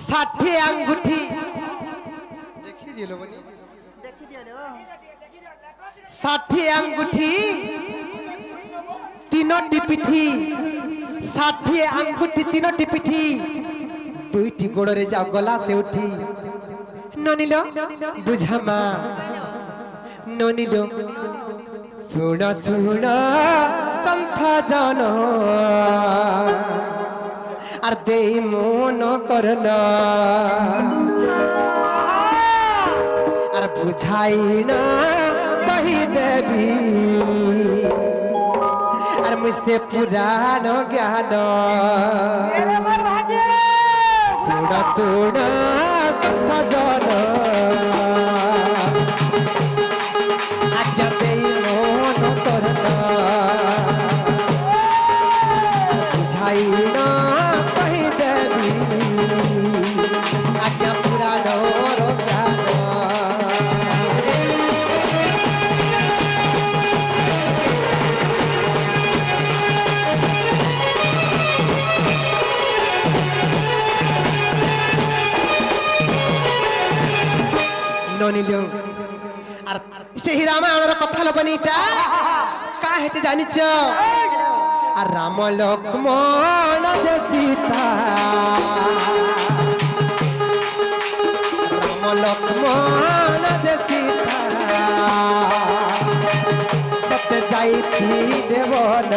ষাঠি আঙ্গুঠি দেখি দিল বনি দেখি দিলে ষাঠি আঙ্গুঠি তিনোটি পিঠি ষাঠি আঙ্গুঠি তিনোটি পিঠি দুইটি গোড়রে যা গলা সেউঠি ননিল বুঝামা ননিল শুণ শুণ সন্থ জন আর দেই মন করন আর বুঝাই না কহি দেবী আর মুঝে পুরাণ জ্ঞান শুণ শুণ সন্থ জন আজ্ঞা দেই মন করন বুঝাই না কহি দেবী আজ্ঞা পুরাণ জ্ঞান ননিল আর সেই রামায়ণের কথা লোপনীটা কা হেছে জানিছ আর রাম লক্ষ্মণ যে সীতা রাম লক্ষ্মণ যে সীতা সত্য যাইতি দেবন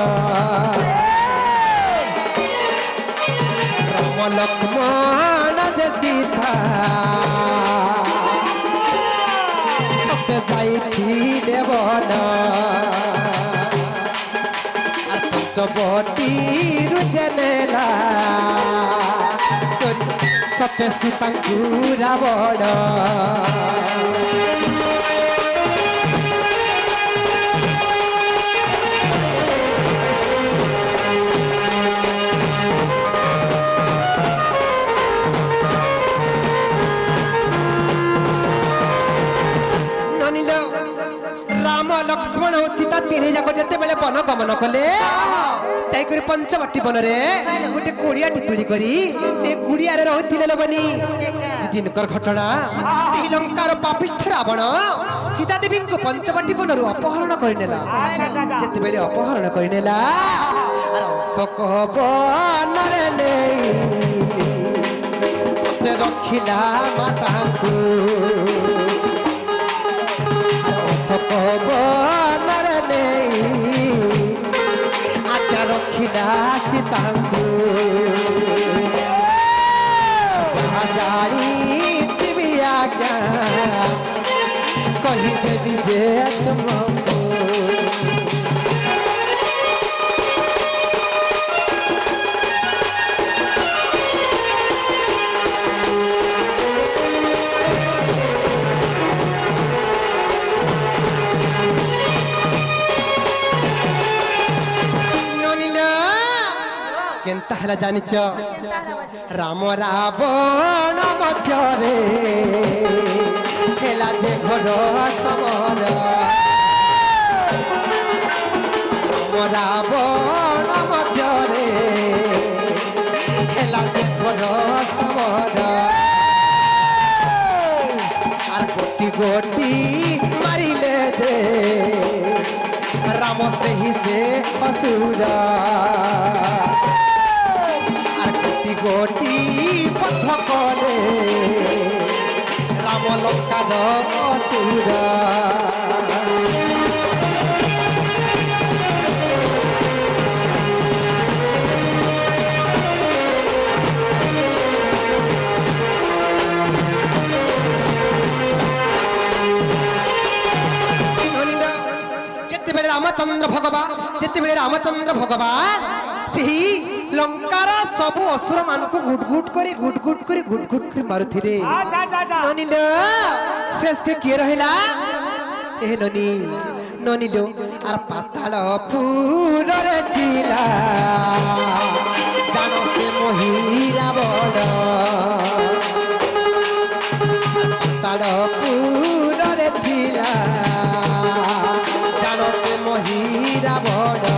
রাম লক্ষ্মণ যে সীতা যাইতি দেবন আর পঞ্চবতী রুজনেলা চোরি সতে সীতাঙ্কু রাবণ লক্ষ্মণ ও সীতা তিন যাক যেতেবেলে বন গমন কলে যাইকরি পঞ্চবটী বনরে গোটে কুড়িয়াটি তুলি করি সে কুড়িয়ারে রহুଥିଲେ লবনি দিনকর ঘটনা সেই লঙ্কার পাপিষ্ঠ রাবণ সীতা দেবীଙ୍କୁ পঞ্চবটী বনରୁ অপহରଣ କରିନେଲା ଯେତେବେଳେ ଅପହରଣ କରିନେଲା আর অଶୋକ ବନରେ ନେଇ ସତେ ରଖିଲା ମାତାଙ୍କୁ বনরে নেই আজ্ঞা রখিলা সীতাঙ্কু যাহা জানিথিবি আজ্ঞা কহি দেবি যে তোমাকে কেনতা হেলা জানিছ রাম রাবণ মধ্যরে হেলা যে ঘোর সমর রাম রাবণ মধ্যরে হেলা যে ঘোর সমর আর গোটি গোটি মারিলে যে রাম সেই সে অসুর গোটি পথ কলে রাম লঙ্কার অসুর যেତେବେଳେ রামচন্দ্র ভগবান সেই লঙ্কার সবু অসুর মানকু গুট গুট করে মারুথিলে ননিল শেষকে কিয়ে রহিলা এ ননি ননিল আর পাতাল পুরে ছিলা জানো সে মহিরা বড় পাতাল পুরে ছিলা জানো সে মহিরা বড়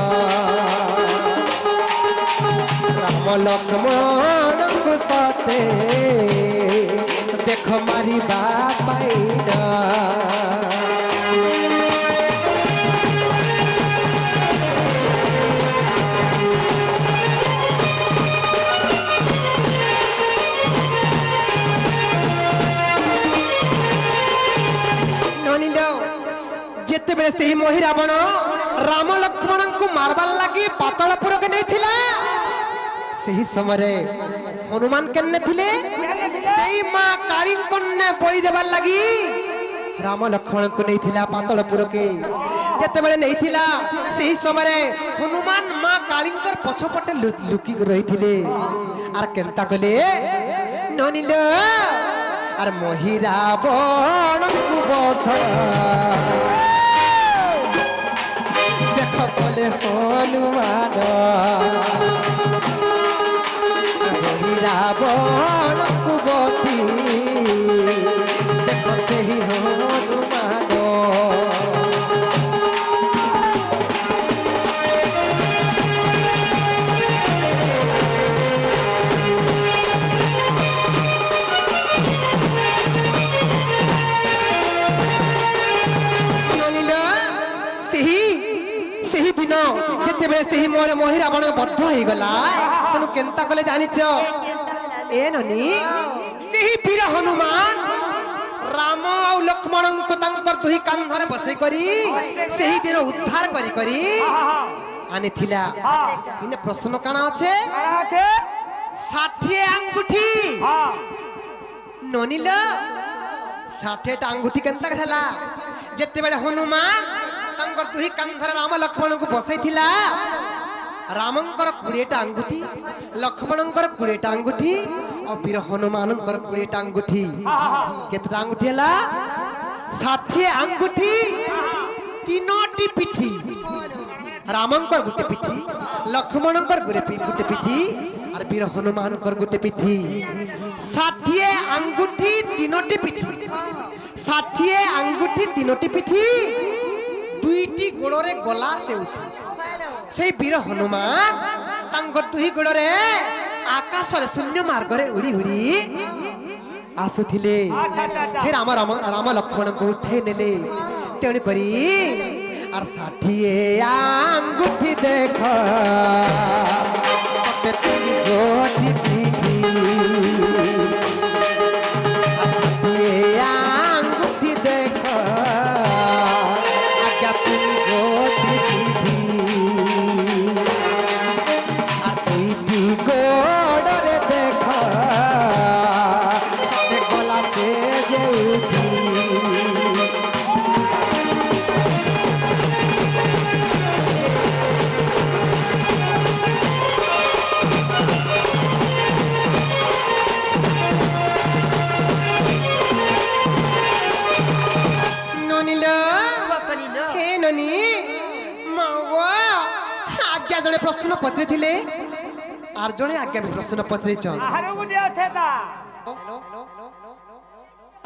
রাম লক্ষ্মণ সতে ମାରିବା ପାଇନ ଯେତେବେଳେ ସେହି ମହି ରାବଣ ରାମ ଲକ୍ଷ୍ମଣଙ୍କୁ ମାରବାର ଲାଗି ପାତାଳପୁରକୁ ନେଇଥିଲା ସେହି ସମୟରେ ହନୁମାନ କେନେ ଥିଲେ ସେଇ ମା କାଳୀଙ୍କୁ ବଳି ଦେବାର ଲାଗି ରାମ ଲକ୍ଷ୍ମଣଙ୍କୁ ନେଇଥିଲା ପାତାଳପୁରକୁ ଯେତେବେଳେ ନେଇଥିଲା ସେହି ସମୟରେ ହନୁମାନ ମା କାଳୀଙ୍କର ପଛପଟେ ଲୁକିକି ରହିଥିଲେ ଆର କେନ୍ତା କଲେ ନନିଲ ଆର ମହି ରାବଣଙ୍କୁ ବଧ বলে হনুমান রাবণ কুবতী দেখতে হনুমান ସେହି ଦିନ ଯେତେବେଳେ ସେହି ମୋର ମହି ରାବଣ ବଦ୍ଧ ହେଇଗଲା ତେଣୁ କେନ୍ତା କଲେ ଜାଣିଛ ଏ ନନି ସେହି ବୀର ହନୁମାନ ରାମ ଆଉ ଲକ୍ଷ୍ମଣଙ୍କୁ ତାଙ୍କର ଦୁଇ କାନ୍ଧରେ ବସେଇ କରି ସେହି ଦିନ ଉଦ୍ଧାର କରି କରି ଆଣିଥିଲା ଇନେ ପ୍ରଶ୍ନ କାଣା ଅଛି 60 ଆଙ୍ଗୁଠି ନନିଲ 60ଟା ଆଙ୍ଗୁଠି କେନ୍ତା ହେଲା ଯେତେବେଳେ ହନୁମାନ ତାଙ୍କର ଦୁଇ କାନ୍ଧରେ ରାମ ଲକ୍ଷ୍ମଣଙ୍କୁ ବସେଇଥିଲା ରାମଙ୍କର 20ଟା ଆଙ୍ଗୁଠି ଲକ୍ଷ୍ମଣଙ୍କର 20ଟା ଆଙ୍ଗୁଠି ଆଉ ବୀର ହନୁମାନଙ୍କର 20ଟା ଆଙ୍ଗୁଠି କେତେଟା ଆଙ୍ଗୁଠି ହେଲା 60 ଆଙ୍ଗୁଠି ତିନୋଟି ପିଠି ରାମଙ୍କର ଗୋଟେ ପିଠି ଲକ୍ଷ୍ମଣଙ୍କର ଗୋଟେ ପିଠି আর বীর হনুমানଙ୍କର ଗୋଟେ ପିଠି 60 ଆଙ୍ଗୁଠି ତିନୋଟି ପିଠି 60 ଆଙ୍ଗୁଠି ତିନୋଟି ପିଠି দুইটি গোড়রে গলা সে উঠি সেই বীর হনুমান তাঙ্কর দুই গোড়রে আকাশরে শূন্য মার্গরে উড়ি উড়ি আসুথিলে সে রাম রাম রাম লক্ষ্মণকে উঠাই নেলে তেণু করি আর 60 আঙ্গুঠি দেখ সতে তিনি গোটি পিঠি 60 আঙ্গুঠি দেখ গোড়রে দেখ গলাতে যে উঠি ননিল হে ননি মাওয়া আজ্ঞা জনে প্রশ্ন পত্রে থিলে আর জনে আজ্ঞা প্রশ্ন পত্রিছন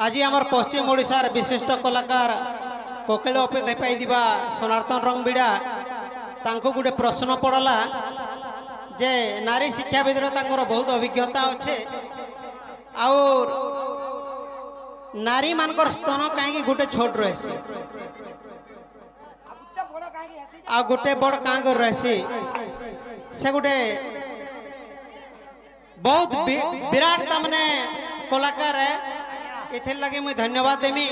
আজি আমার পশ্চিম ওড়িশার বিশিষ্ট কলাকার কোকিল অপেতে পাই দিবা সনাতন রংবিড়া তাঙ্কু গোটে প্রশ্ন পড়লা যে নারী শিক্ষাবিদরে তাঙ্কর বহুত অভিজ্ঞতা আছে আর নারী মানকর স্তন কাইকি গোটে ছোট রয়েছে আর গোটে বড় কাঁ করে রয়েছে সে গোটে बहुत विराट तमने कलाकार है एथर लगे मुझे धन्यवाद देमी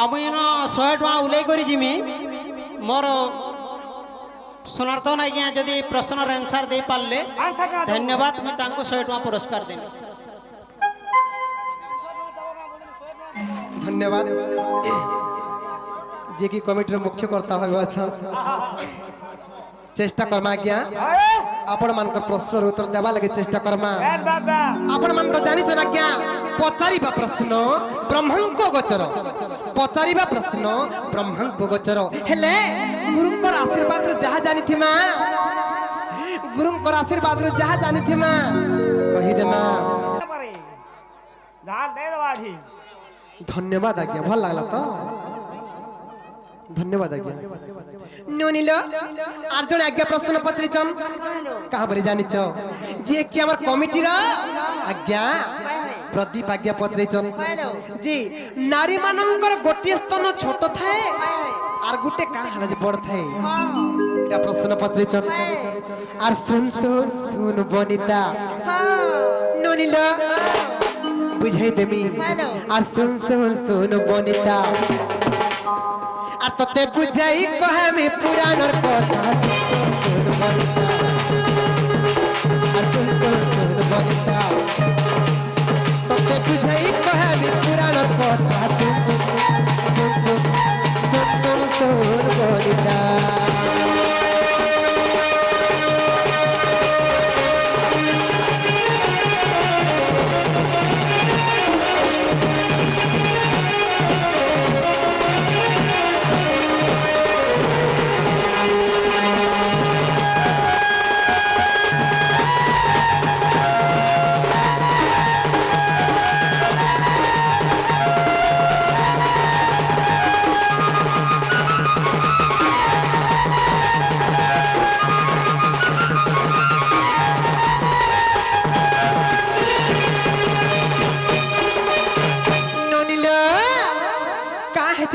अब इन 100 टका उल्लेख करी जिमी मोर सनातन आज्ञा जदि प्रश्न आंसर दे पारले धन्यवाद मुझे तांको 100 टका पुरस्कार देमी धन्यवाद जे की कमिटी मुख्य कर्ता भाव अच्छा चेष्टा करमा आज्ञा आपण मान प्रश्न उत्तर देवा लगे चेष्टा करमा आपण मान तो जानि छन आज्ञा पचारिबा प्रश्न ब्रह्मंको गोचर पचारिबा प्रश्न ब्रह्मंको गोचर हेले गुरुंकर आशीर्वाद रो जहा जानि थिमा गुरुंकर आशीर्वाद रो जहा जानि थिमा कहि देमा ध्यान दे दवाजी धन्यवाद आज्ञा भल लागला तो धन्यवाद आज्ञा ननिल अर्जुन आज्ञा प्रश्न पत्रिचन कहा बरे जानिछ जे कि हमर कमिटी रा आज्ञा प्रदीप आज्ञा पचरैछन जी नारी मानकर गोटे स्तन छोट थाए आर गुटे का हला जे बड़ थाए एटा प्रश्न पचरैछन आर सुन सुन सुन बनिता ननिला बुझाई देमी आर सुन सुन सुन बनिता आर तते बुझाई कहामी पुराणर कथा सुन बनिता आर सुन सुन सुन बनिता तते बुझाई कहामी पुराणर कथा सुन सुन सुन सुन सुन सुन सुन बनिता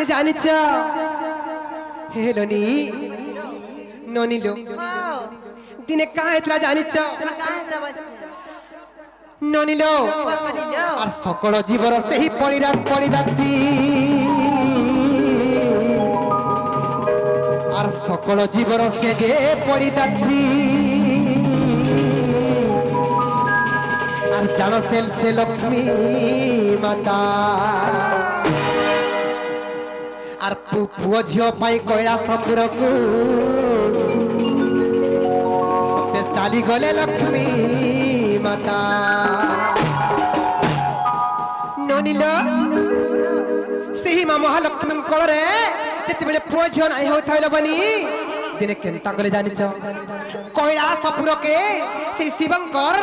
जानिच हेलोनी ननिलो दिने का एतला जानिच ननिलो और सकल जीवर से ही पड़ी और सकल जीवर से जे पड़ी और जान से लक्ष्मी माता आर पुओ झियो पाई कैलासपुर को सत्य चाली गले लक्ष्मी माता ननिलो सेही मा महालक्ष्मी कोलरे जति बेले पुओ झियो नाही होथाइलो बनी दिने केनता गले जानिच कैलासपुर के से शिवंकर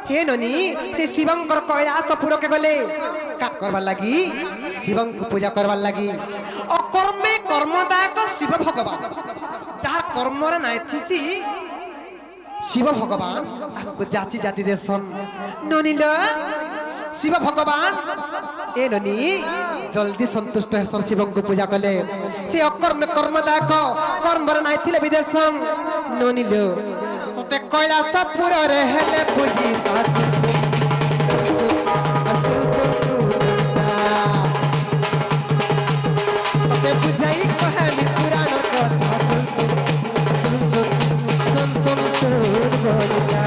हे ननी से शिवंकर कैलासपुर के गले का करबार लगी शिवं को पूजा करबार लगी अकर्मे कर्मदायक शिव भगवान जार कर्म रे नाय थिसी शिव भगवान आपको जाति जाति देसन ननिल शिव भगवान ए ननी जल्दी संतुष्ट हेसन शिवं को पूजा कले से अकर्मे कर्मदायक कर्म रे नाय थिले विदेशन ननिल सते कैलासपुर रे हेले पूजी तासी बुझाई कहानी पुराण कथा सुन सुन सुन सुन सुन बनिता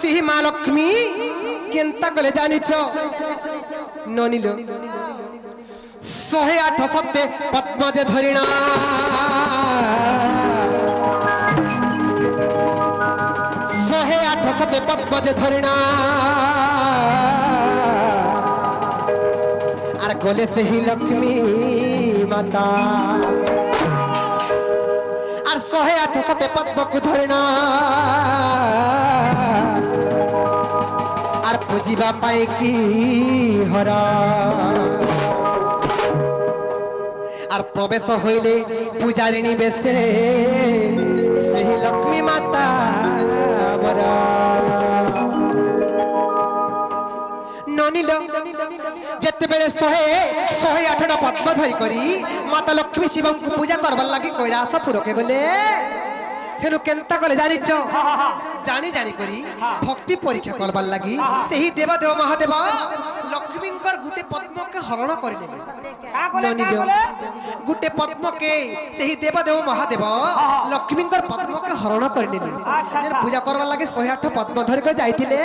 सिंह माँ लक्ष्मी केनता कले जानिच ननिलो 108 सत्य पद्मज धरिणा 108 सत्य पद्मज धरिणा आर गले से ही लक्ष्मी माता आर 108 सत्य पद्म को धरिणा आर पूजिबा पाए की हरा आर प्रवेश होइले पूजारिणी बेसे सही लक्ष्मी माता मरा ननिलो जते बेले 108 पद्म धरी करी माता लक्ष्मी शिवं को पूजा करबार लागि कैलासपुर के गले सेनु केनता कले जानिच जानी जानी करी भक्ति परीक्षा करबार लागि सेही देवदेव महादेव लक्ष्मींकर गुटे पद्म के हरण करिनेले ननिलो गुटे पद्म के सेही देवदेव महादेव लक्ष्मींकर पद्म के हरण करिनेले जे पूजा करबार लागि 108 पद्म धरि कर जाइथिले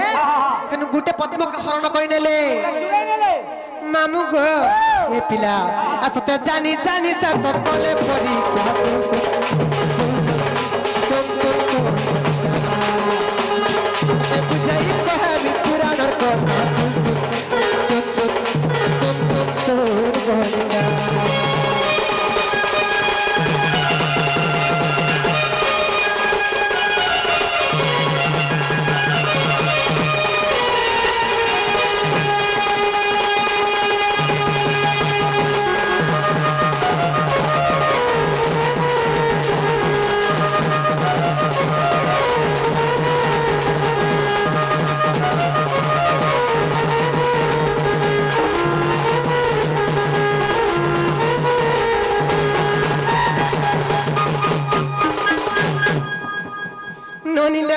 सेनु गुटे पद्म के हरण करिनेले मामू गो ए पिला आ सते जानी जानी त कले परी सुन सुन ননিল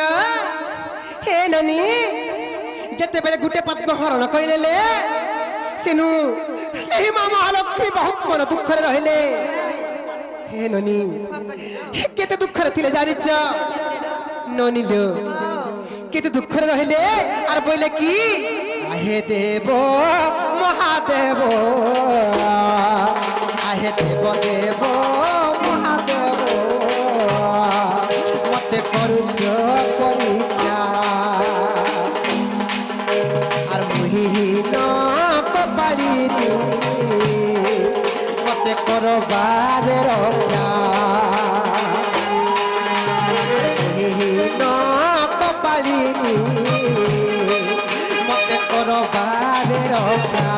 হে ননি যেতেবেলে গোটে পদ্ম হরণ করিনেলে সেনু সেই মা মহালক্ষ্মী বহুত মন দুঃখরে রহিলে হে ননি কেতে দুঃখরে থিলে জানিছ ননিল কেতে দুঃখরে রহিলে আর বইলে কি আহে দেব মহাদেব আহে দেব দেব মহাদেব মতে করুছ পরীক্ষা আর মুহিহীন কপালিনী মতে করবারে রক্ষা আর মুহিহীন কপালিনী মতে করবারে রক্ষা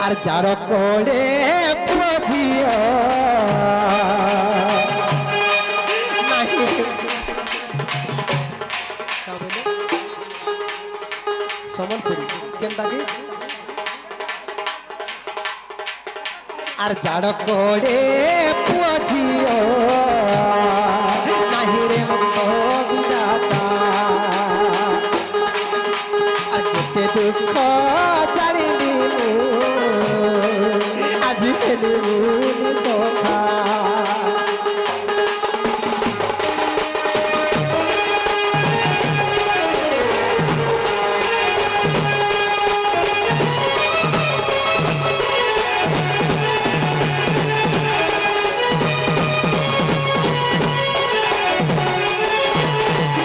আর যার কোলে পুজিও নাহি সম্বলপুরি কেনটাকি আর যার কোলে পুজিও নাহি রে মন্ত বিধাতা আর কেতে দুঃখ জানিলি আজি হেলি মুনি কথা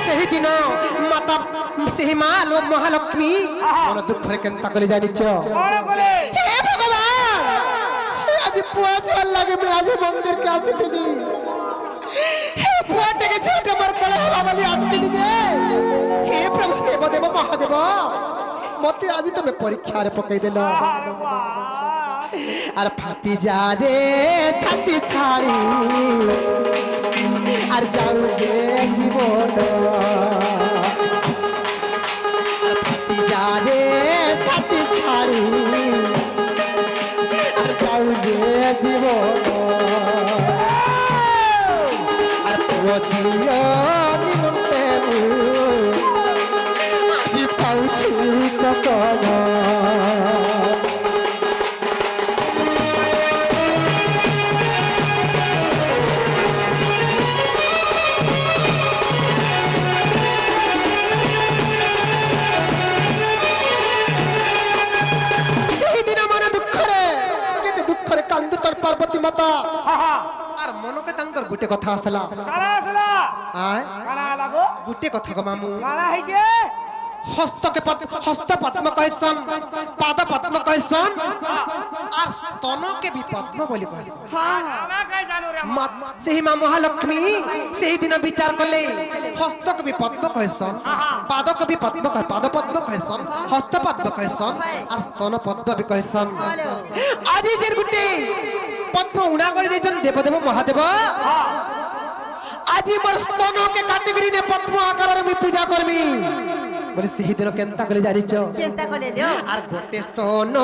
সেদিন মাতা সেই মা মহালক্ষ্মী মন দুঃখরে কেন্তা করে জানিছ হে ভগবান আজ পুয়া ঝাল লাগে মে আজ মন্দির কে আসিনি হে পুয়াটাকে ছেটে মার কলে হবা বলি আসিনি যে হে প্রভু দেব দেব মহাদেব মতে আজ তুমি পরীক্ষারে পকাই দেল আর ফাটি যা রে ছাতি ছাড়ি আর যাও গে জীবন আর ফাটি যা রে ছাতি ছাড়ি আর যাও গে জীবন আর পুজিও নিমন্তে আজি পাউছি কখন পার্বতী মাতা আর মনকে তাঙ্কর গুটে কথা আসলা আয় গুটে কথা গো মামু হস্তকে হস্ত পদ্ম কহেছন পাদ পদ্ম কহেছন আর স্তনকে বি পদ্ম বলি কহেছন সেই মা মহালক্ষ্মী সেই দিন বিচার কলে হস্তকে বি পদ্ম কহেছন পাদকে বি পদ্ম কহে পাদ পদ্ম কহেছন হস্ত পদ্ম কহেছন আর স্তন পদ্ম বি কহেছন আজি যে গুটে পদ্ম উণা করে দিয়েছেন দেবদেব মহাদেব আজি মোর স্তনকে কাটি করি নে পদ্ম আকারে আমি পূজা করবি বলে সেই দিন কেনতা করে জানিছ কেনতা কলে লিও আর গোটে স্তন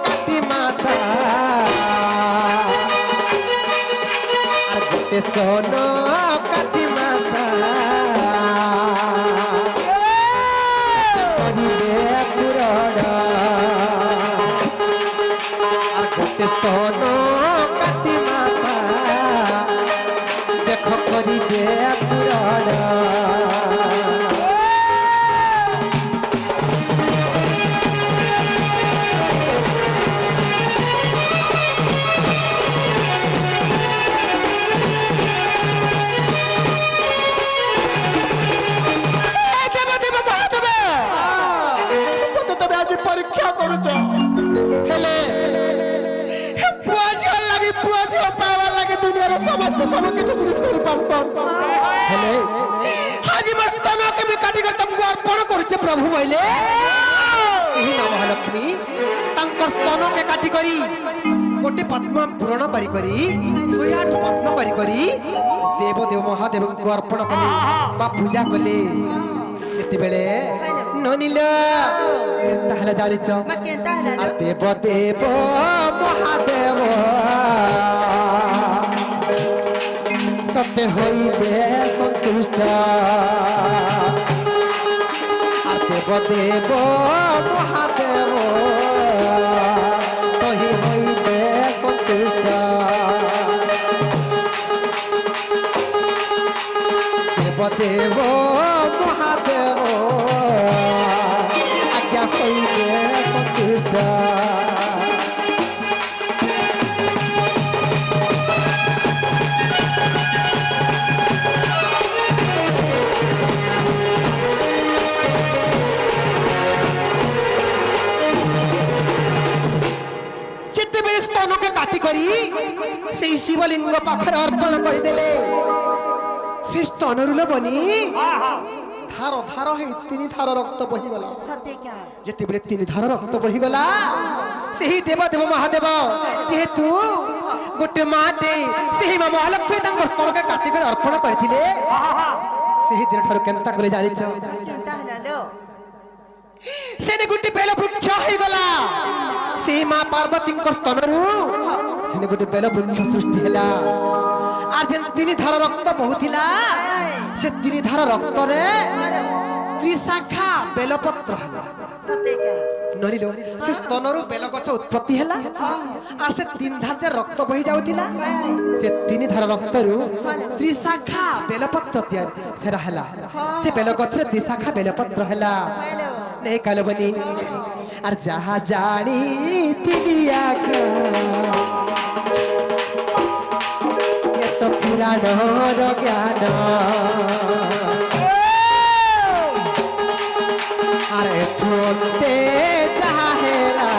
কাটি মাতা আর গোটে স্তন কাটি মাতা করিবে পুরণ আর গোটে স্তন কাটি মাতা দেখ করিবে পুরণ পরীক্ষা করুছ হেলে পুয়া ঝিও লাগি পুয়া ঝিও পাওয়ার লাগে দুনিয়ার সমস্ত সব কিছু জিনিস করে পারতন হেলে আজি মস্তনকে আমি কাটি করে তোমাকে অর্পণ করছে প্রভু বইলে সেই মা মহালক্ষ্মী তাঙ্কর স্তনকে কাটি করি गोटे पद्म पूरण करी करी 108 पद्म करी करी देव देव महादेव को अर्पण कले बा पूजा कले एति बेले ननिल केनता हला जानिच आर देव देव महादेव सत्य होइले संतुष्ट आर देव देव महादेव तहि होइले संतुष्ट देव देव महादेव आज्ञा होइले संतुष्ट से शिवलिंग पाखर अर्पण करदेले से स्तनरुल बनी धार धार है 3 धार रक्त बही गला जेते बेले 3 धार रक्त बही गला सेही देव देव महादेव जेहेतु गोटे माटे सेही मा महालक्ष्मी तंग स्तन के काटी के अर्पण करथिले सेही दिन ठर केनता करे जानिछ केनता हलालो सेने गोटे बेल वृक्ष हे गला से मां पार्वती स्तनरू सेने गोटे बेल वृक्ष सृष्टि हला आर जेन 3 धार रक्त बहुथिला से 3 धार रक्त रे त्रिशाखा बेलपत्र हला नरिलो से स्तनरू बेल गछ उत्पत्ति हला आर से 3 धार ते रक्त बही जाउथिला से 3 धार रक्तरू त्रिशाखा बेलपत्र तैयार सेरा हला से बेल गछ रे त्रिशाखा बेलपत्र हला नहीं काल बनी और जहा जानी तिलिया ये तो पुराण ज्ञान अरे सुनते चाहेला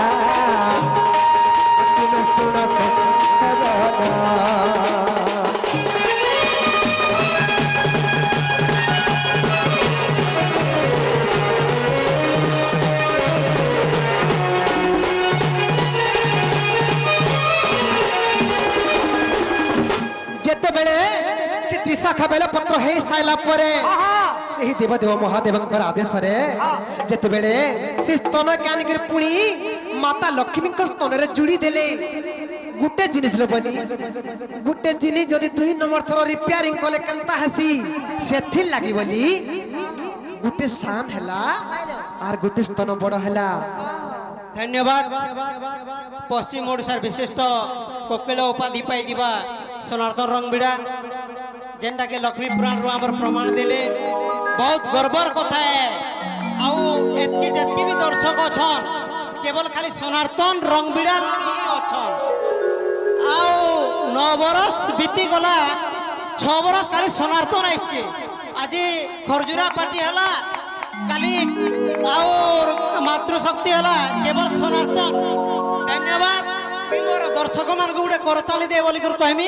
तुम सुनो त्रिशाखा बेल पत्र हे साइला परे सेही देव देव महादेवंकर आदेश रे जेते बेले से स्तन कानिकर पुणी माता लक्ष्मी को स्तन रे जुड़ी देले गुटे जिनिस लोबनी गुटे जिनि जदी 2 नंबर थरो रिपेयरिंग कोले कंता हसी सेथि लागि बोली गुटे शान हला आर गुटे स्तन बड़ हला धन्यवाद पश्चिम ओडिशार विशिष्ट कोकिल उपाधि पाई दिबा सनातन रंगबिड़ा जेनटा के लक्ष्मी पुराण रो हमर प्रमाण देले बहुत गर्वर कथा है आउ एतके जतके भी दर्शक अछन केवल खाली सनातन रंगबिड़ा अछन आउ 9 बरस बीती गला 6 बरस खाली सनातन आइछे आज खरजुरा पार्टी हला काली और मातृशक्ति हला केवल सनातन धन्यवाद मोर दर्शक मान को गुटे करताली दे बोली कर कहमी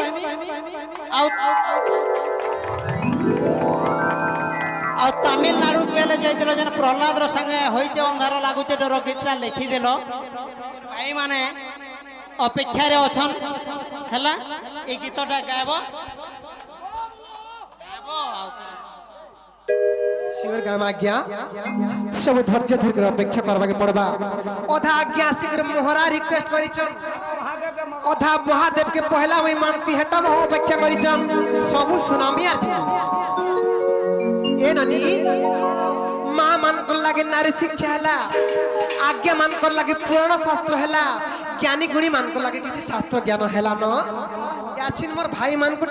आ तमिलनाडु पहले जाइदिल जन प्रहलाद रो संगे होइचे अंधार लागुचे डर गीतटा लिखि देलो भाई माने अपेक्षा रे अछन हला ए गीतटा गायबो शिवर गाम आज्ञा सब धैर्य धर कर अपेक्षा करबा के पड़बा अधा आज्ञा शीघ्र मोहरा रिक्वेस्ट करिछन अधा महादेव के पहला वही मानती हेटा मो अपेक्षा करिछन सब सुनामी आजी ए ननी मां मान को लागे नारी शिक्षा हला आज्ञा मान को लागे पुराण शास्त्र हला ज्ञानी गुणी मान को लागे किछि शास्त्र ज्ञान हला न याछिन मोर भाई मान को